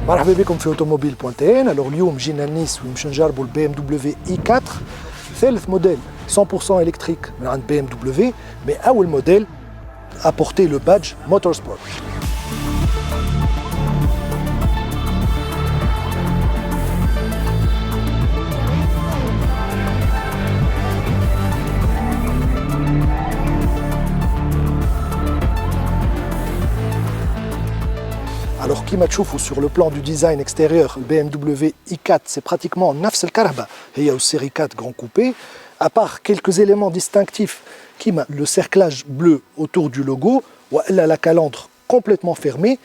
مرحبا بكم في automobile.tn. Alors اليوم جينا لنيس ومش نجربوا البي ام دبليو اي 4 ثالث موديل 100% électrique من عند بي ام دبليو مي اول موديل a porté le badge Motorsport. Alors, qui m'a tchoufou sur le plan du design extérieur, le BMW i4, c'est pratiquement nafs el-karba, et il y a aussi série 4 grand coupé, à part quelques éléments distinctifs, qui m'a le cerclage bleu autour du logo, ou la calandre complètement fermée,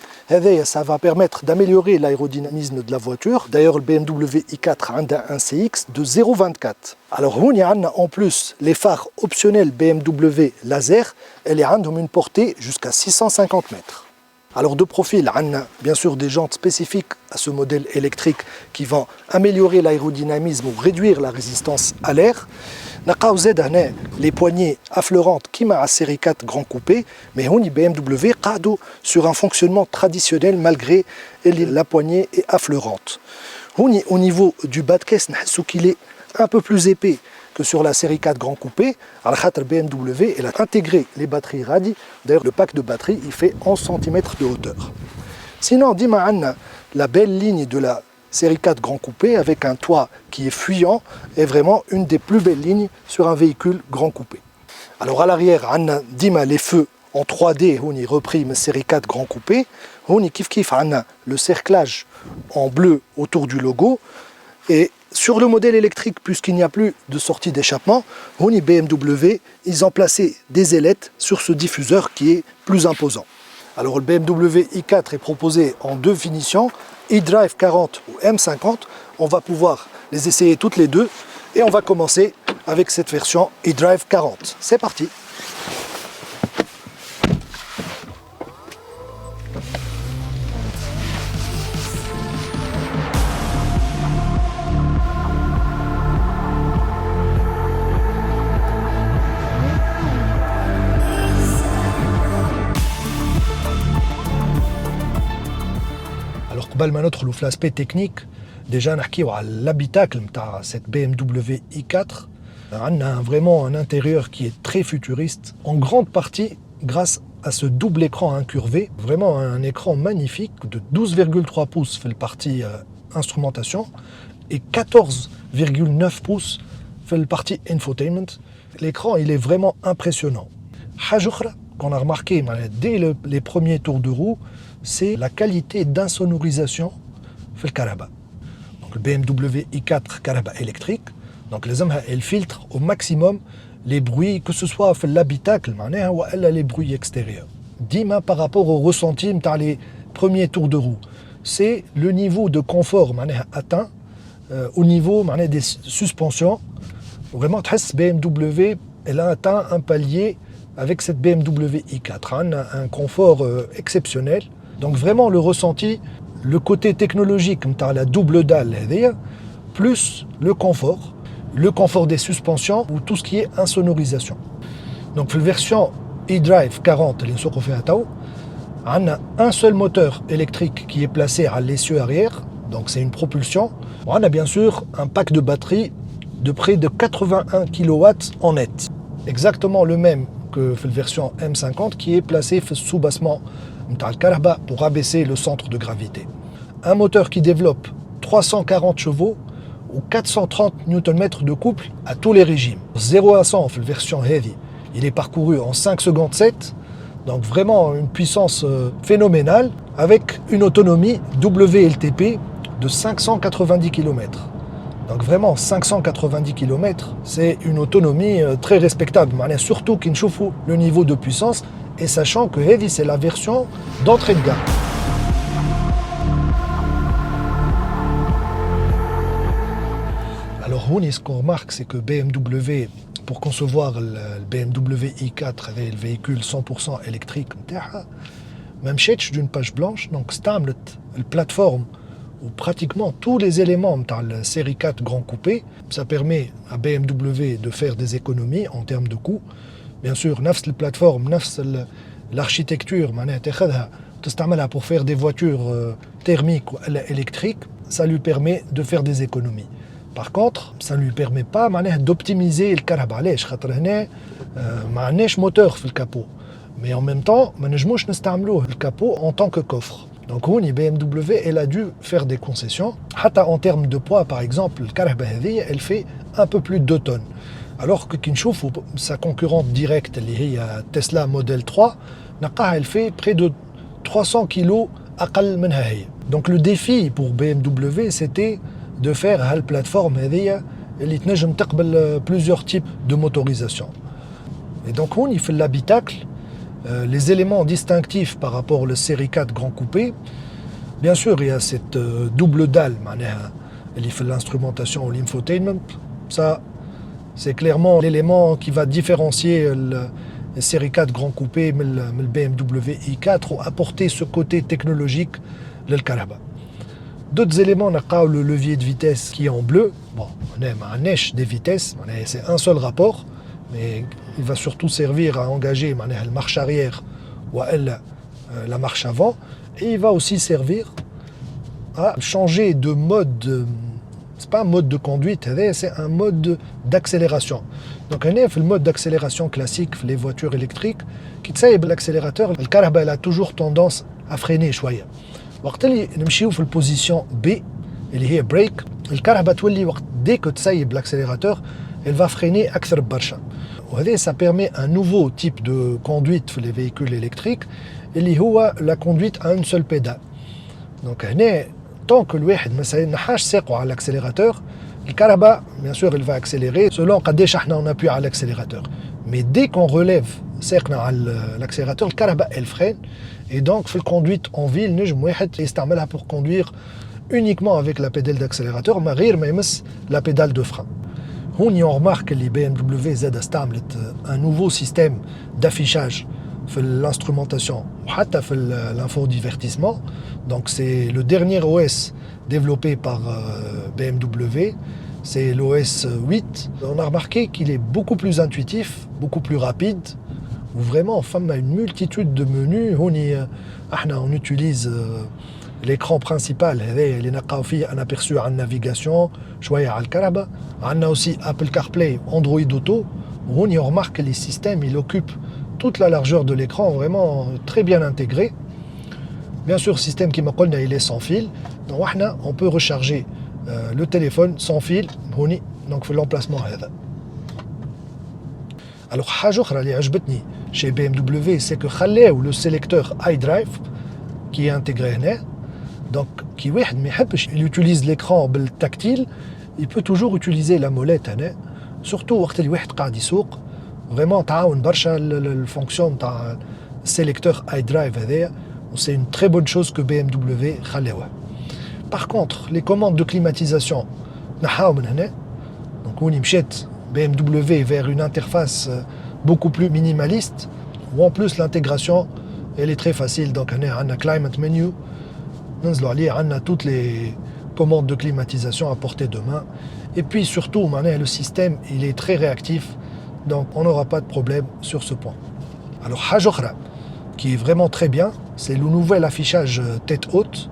ça va permettre d'améliorer l'aérodynamisme de la voiture. D'ailleurs, le BMW i4 a un CX de 0,24. Alors, on y a en plus les phares optionnels BMW laser, elles ont une portée jusqu'à 650 mètres. Alors de profil, on a bien sûr des jantes spécifiques à ce modèle électrique qui vont améliorer l'aérodynamisme ou réduire la résistance à l'air. On a les poignées affleurantes qui m'a à série 4 grand coupé, mais on y BMW sur un fonctionnement traditionnel malgré la poignée est affleurante. On y, au niveau du bas de caisse, on qu'il est un peu plus épais que sur la série 4 grand coupé. Alors BMW elle a intégré les batteries radis. D'ailleurs le pack de batterie il fait 11 cm de hauteur. Sinon Diman, la belle ligne de la série 4 grand coupé avec un toit qui est fuyant est vraiment une des plus belles lignes sur un véhicule grand coupé. Alors à l'arrière on a Dima les feux en 3D, on y repris ma série 4 grand coupé. On y kif on a le cerclage en bleu autour du logo. Et sur le modèle électrique, puisqu'il n'y a plus de sortie d'échappement, Honey BMW, ils ont placé des ailettes sur ce diffuseur qui est plus imposant. Alors le BMW i4 est proposé en deux finitions, eDrive 40 ou M50. On va pouvoir les essayer toutes les deux et on va commencer avec cette version eDrive 40. C'est parti! Alors, قبل ما ندخلوا في l'aspect technique, déjà نحكيو على l'habitacle de cette BMW i4. On a vraiment un intérieur qui est très futuriste, en grande partie grâce à ce double écran incurvé, vraiment un écran magnifique de 12,3 pouces fait le partie instrumentation et 14,9 pouces fait le partie infotainment. L'écran il est vraiment impressionnant. حاجة أخرى qu'on a remarqué dès les premiers tours de roue, c'est la qualité d'insonorisation في الكهرباء. Donc le BMW i4 كهرباء électrique, donc elle filtre au maximum les bruits, que ce soit في l'habitacle ou les bruits extérieurs. Dima par rapport au ressenti dans les premiers tours de roue, c'est le niveau de confort atteint au niveau des suspensions. Vraiment, BMW elle a atteint un palier avec cette BMW i4. On a un confort exceptionnel. Donc vraiment le ressenti, le côté technologique, la double dalle, plus le confort des suspensions ou tout ce qui est insonorisation. Donc la version eDrive 40, on a un seul moteur électrique qui est placé à l'essieu arrière, donc c'est une propulsion. On a bien sûr un pack de batterie de près de 81 kW en net. Exactement le même que la version M50 qui est placé sous bassement pour abaisser le centre de gravité. Un moteur qui développe 340 chevaux ou 430 Nm de couple à tous les régimes. 0 à 100 la version Heavy, il est parcouru en 5 secondes 7, donc vraiment une puissance phénoménale avec une autonomie WLTP de 590 km. Donc vraiment 590 km, c'est une autonomie très respectable, surtout qu'il chauffe le niveau de puissance et sachant que Heavy c'est la version d'entrée de gamme. Alors ce qu'on remarque c'est que BMW, pour concevoir le BMW i4 avec le véhicule 100% électrique, même cherche d'une page blanche, donc stamlet la plateforme où pratiquement tous les éléments dans la série 4 grand coupé, ça permet à BMW de faire des économies en termes de coûts. Bien sûr, نفس البلاتفورم نفس l'architecture تستعملها pour faire des voitures thermiques ou électriques, ça lui permet de faire des économies. Par contre, ça ne lui permet pas d'optimiser le carab. علاش خاطر هنا ما عندناش موتور في الكابو. Mais en même temps, ما نجموش نستعملوه الكابو en tant que coffre. Donc BMW elle a dû faire des concessions. حتى en termes de poids, par exemple, الكرهبة هذه elle fait un peu plus de 2 tonnes. Alors que كي نشوفوا sa concurrente directe اللي هي Tesla Model 3 نلقاها elle fait près de 300 kilos أقل منها هي. Donc le défi pour BMW c'était de faire la plateforme اللي تنجم تقبل plusieurs types de motorisation. Et donc on y fait l'habitacle, les éléments distinctifs par rapport au série 4 grand coupé. Bien sûr, il y a cette double dalle اللي fait l'instrumentation ou l'infotainment. Ça, c'est clairement l'élément qui va différencier le série 4 grand coupé mais le BMW i4 ou apporter ce côté technologique le Karaba. D'autres éléments, on a le levier de vitesse qui est en bleu. Bon, on a un neige des vitesses, c'est un seul rapport, mais il va surtout servir à engager la marche arrière ou la marche avant. Et il va aussi servir à changer de mode. C'est pas un mode de conduite, c'est un mode d'accélération. Donc on est le mode d'accélération classique, les voitures électriques, qui tsaïb l'accélérateur, le Karaba a toujours tendance à freiner شوية. وقت اللي نمشيو في البوزيشن بي اللي هي بريك الكهرباء تولي وقت ديك تسيب l'accélérateur elle va freiner اكثر برشا وهذا ça permet un nouveau type de conduite في les véhicules électriques اللي هو la conduite à une seule pédale. Donc هنا tant que الواحد ما نحاش ساقو على l'accélérateur الكهرباء bien sûr elle va accélérer selon قداش احنا on appuie على l'accélérateur. Mais dès qu'on relève ساقنا على l'accélérateur الكهرباء elle freine. Et donc, في الconduite en ville, نجم واحد يستعملها pour conduire uniquement avec la pédale d'accélérateur, ما غير ما يمس la pédale de frein. هوني on remarque اللي BMW زاد استعملت un nouveau système d'affichage في l'instrumentation وحتى في l'infodivertissement. Donc c'est le dernier OS développé par BMW, c'est l'OS 8. On a remarqué qu'il est beaucoup plus intuitif, beaucoup plus rapide. Où vraiment on a une multitude de menus. On utilise l'écran principal, un aperçu à la navigation, à on a aussi Apple CarPlay, Android Auto. On remarque que les systèmes ils occupent toute la largeur de l'écran, vraiment très bien intégré. Bien sûr, le système qui il est sans fil. Donc on peut recharger le téléphone sans fil. Donc l'emplacement. Alors حاجة أخرى اللي عجبتني chez BMW c'est que خلاو le sélecteur iDrive qui est intégré هنا. Donc كي واحد ما يحبش il utilise l'écran بالتactile il peut toujours utiliser la molette هنا surtout وقت اللي واحد قاعد يسوق vraiment تعاون برشا الفونكسيون تاع sélecteur iDrive هذايا c'est une très bonne chose que BMW خلاوها. Par contre les commandes de climatisation نحاو من هنا donc وني مشيت BMW vers une interface beaucoup plus minimaliste où en plus l'intégration elle est très facile. Donc on a un climate menu, on a toutes les commandes de climatisation à portée de main et puis surtout le système il est très réactif donc on n'aura pas de problème sur ce point. Alors حاجة أخرى qui est vraiment très bien c'est le nouvel affichage tête haute.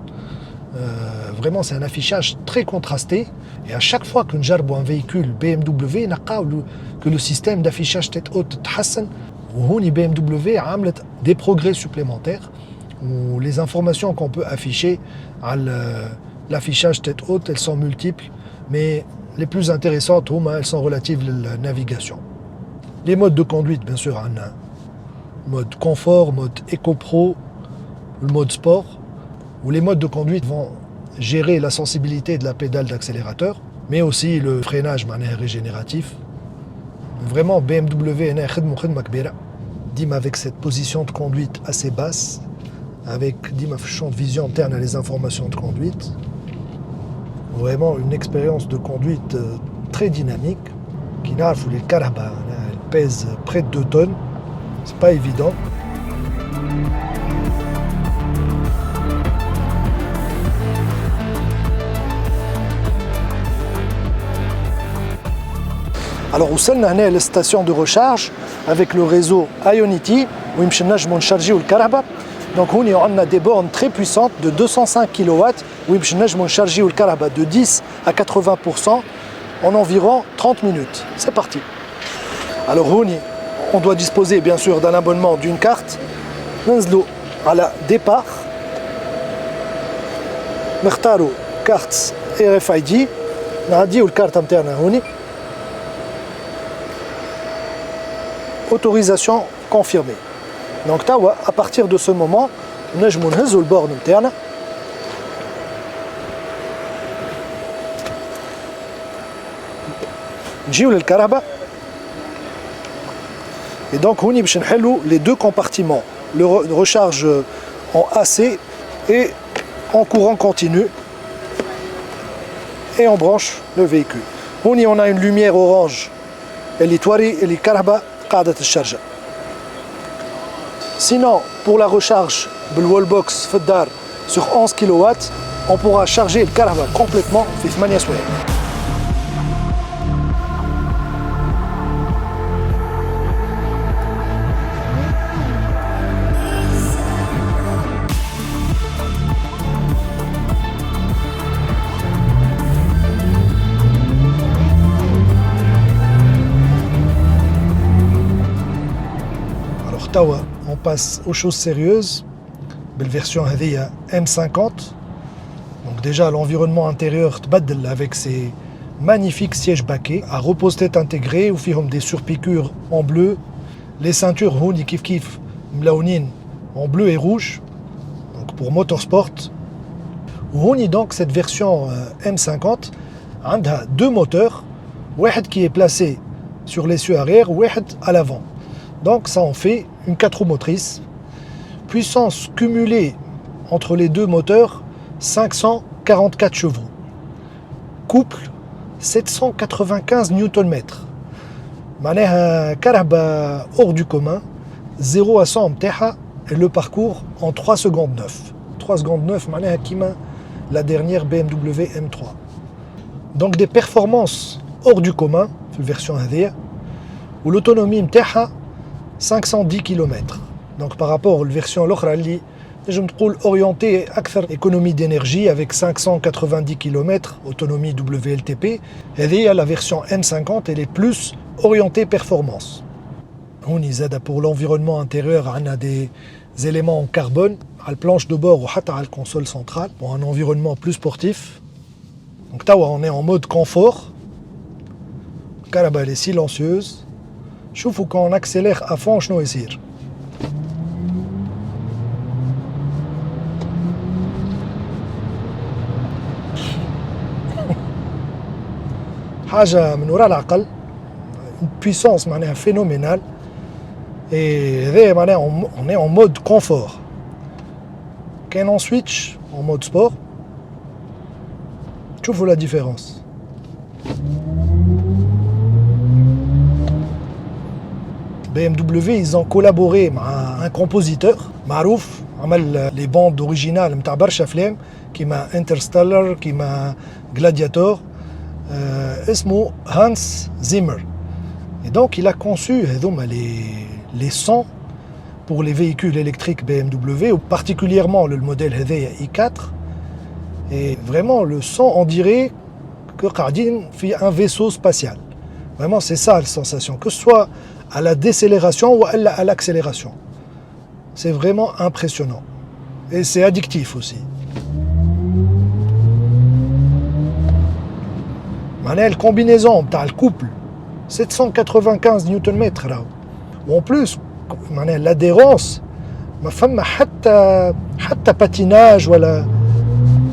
Vraiment c'est un affichage très contrasté et à chaque fois que nous جربوا un véhicule BMW نلقاو que le système d'affichage tête haute تحسن وهوني BMW عملت des progrès supplémentaires où les informations qu'on peut afficher à l'affichage tête haute elles sont multiples mais les plus intéressantes elles sont relatives à la navigation. Les modes de conduite bien sûr on a mode confort, mode Eco Pro, le mode sport où les modes de conduite vont gérer la sensibilité de la pédale d'accélérateur, mais aussi le freinage régénératif. Vraiment, BMW Dim avec cette position de conduite assez basse, avec Dim champ de vision interne à les informations de conduite. Vraiment une expérience de conduite très dynamique. Qui n'a les Karaba, elle pèse près de 2 tonnes, c'est pas évident. Alors وصلنا هنا للستاسيون de recharge avec le réseau Ionity où يمشي نجمو نشارجيو الكهرباء Donc on a des bornes très puissantes de 205 kW où on charge le caraba de 10 à 80% en environ 30 minutes. C'est parti. Alors on doit disposer bien sûr d'un abonnement d'une carte. ننزلوا على départ. نختاروا carte RFID. نعديو الكارت نتاعنا هوني. Autorisation confirmée. Donc à partir de ce moment, نجمو نهزو البورن نتاعنا. نجيو للكهرباء. Et donc هوني باش نحلو les deux compartiments, le recharge en AC et en courant continu, et on branche le véhicule. هوني on a une lumière orange اللي توري اللي الكهرباء قاعدة تشارج. Sinon, pour la recharge de wallbox Feddar sur 11 kW, on pourra charger le caraba complètement في 8 سوايع. Alors Tawa, on passe aux choses sérieuses. Belle version M50. Donc déjà l'environnement intérieur tbaddel avec ses magnifiques sièges baquets à repose-tête intégrés ou fihom des surpiqûres en bleu. Les ceintures houni kif kif mlaounin en bleu et rouge. Donc pour motorsport. Houni donc cette version M50 a deux moteurs. Un qui est placé sur l'essieu arrière ou un à l'avant. Donc ça en fait une 4 roues motrices. Puissance cumulée entre les deux moteurs, 544 chevaux. Couple, 795 Nm. معناها كهرباء hors du commun, 0 à 100 متاعها et le parcours en 3 secondes 9. 3 secondes 9 معناها كيما la dernière BMW M3. Donc des performances hors du commun, في الversion هذيا, où l'autonomie متاعها 510 km. Donc par rapport à la version l'autre, je me trouve orienté à économie d'énergie avec 590 km autonomie WLTP. Et la version M50 elle est plus orientée performance. On y aide pour l'environnement intérieur, on a des éléments en carbone à la planche de bord ou à la console centrale pour un environnement plus sportif. Donc on est en mode confort. La caraba est silencieuse. Je trouve quand on accélère à fond, je ne حاجة من وراء العقل, une puissance phénoménale, et on est en mode confort. Quand on switch en mode sport, tu vois la différence. BMW ils ont collaboré avec un compositeur معروف عمل les bandes originales نتاع برشا أفلام كيما Interstellar كيما Gladiator. اسمه Hans Zimmer. Et donc il a conçu les sons pour les véhicules électriques BMW, ou particulièrement le modèle i4. Et vraiment le son on dirait que قاعدين في un vaisseau spatial. Vraiment c'est ça la sensation, que ce soit à la décélération ou à l'accélération. C'est vraiment impressionnant. Et c'est addictif aussi. La combinaison le couple 795 Nm là. En plus l'adhérence ما فما حتى patinage ولا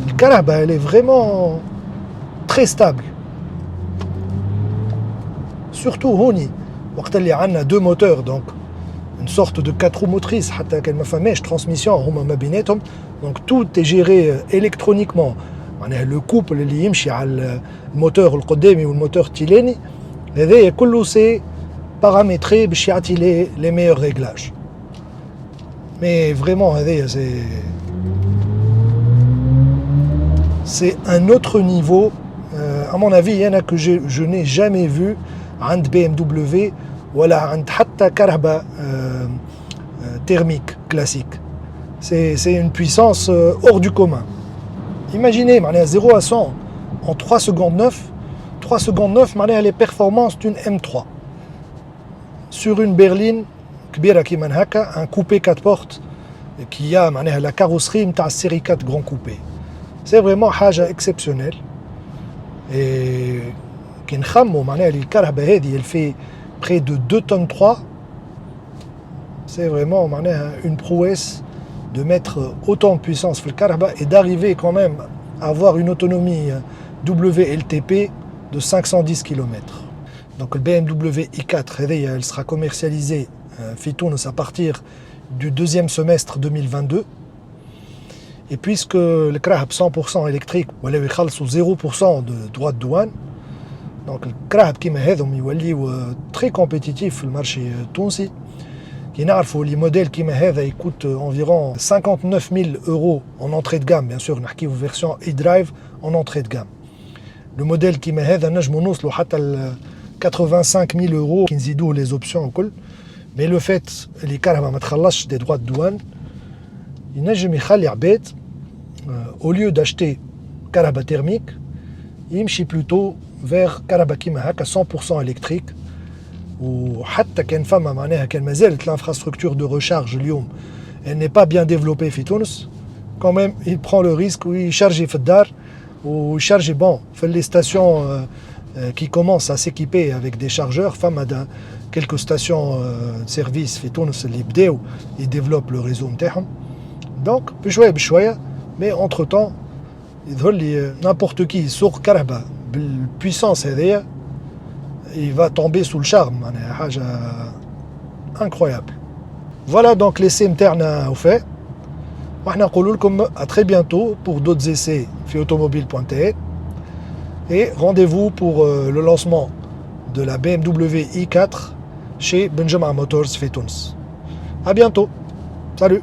الكهرباء elle est vraiment très stable. Surtout هوني وقت اللي عندنا deux moteurs, donc une sorte de 4 roues motrices حتى كان ما فماش transmission هما ما بيناتهم, donc tout est géré électroniquement. Le couple اللي يمشي على الموتور القدامي والموتور التيلاني هذايا كله سي بارامتري باش يعطي les meilleurs réglages. Mais vraiment هذايا c'est un autre niveau. À mon avis, il y en a que je n'ai jamais vu عند BMW ولا عند حتى كهرباء thermique classique. C'est une puissance hors du commun. Imaginez, 0 à 100 en 3 secondes 9. 3 secondes 9, les performances d'une M3. Sur une berline, un coupé 4 portes, qui a la carrosserie de la série 4 grand coupé. C'est vraiment حاجة exceptionnelle. Et كي نخمو الكرهبة هذه elle fait près de 2 tonnes 3. C'est vraiment une prouesse de mettre autant de puissance sur le carhaba et d'arriver quand même à avoir une autonomie WLTP de 510 km. Donc le BMW i4 elle sera commercialisée à partir du deuxième semestre 2022. Et puisque le Krahab 100% électrique, il y a 0% de droits de douane, donc le Krahab qui est très compétitif sur le marché tunisi. Les modèles qui coûtent environ 59 000 € en entrée de gamme, bien sûr, on a une version e-drive en entrée de gamme. Le modèle qui est 85 000 € qui nous les options. Mais le fait que les carabas ne des droits de douane, il au lieu d'acheter caraba thermique, il chie plutôt vers caraba qui est 100% électrique. وحتى كان فما معناها كان مازالت l'infrastructure de recharge اليوم elle n'est pas bien développée في تونس quand même il prend le risque ويشارجي في الدار ويشارجي bon في les stations qui commencent à s'équiper avec des chargeurs فما quelques stations de service في تونس اللي بداو ils développent le réseau نتاعهم donc بشويه بشويه mais entre temps يظهر لي n'importe qui يسوق كرهبه بالpuissance هذيا il va tomber sous le charme, c'est incroyable. Voilà donc l'essai interne au fait. À très bientôt pour d'autres essais sur automobile.tv et rendez-vous pour le lancement de la BMW i4 chez Benjamin Motors Tunis. À bientôt. Salut.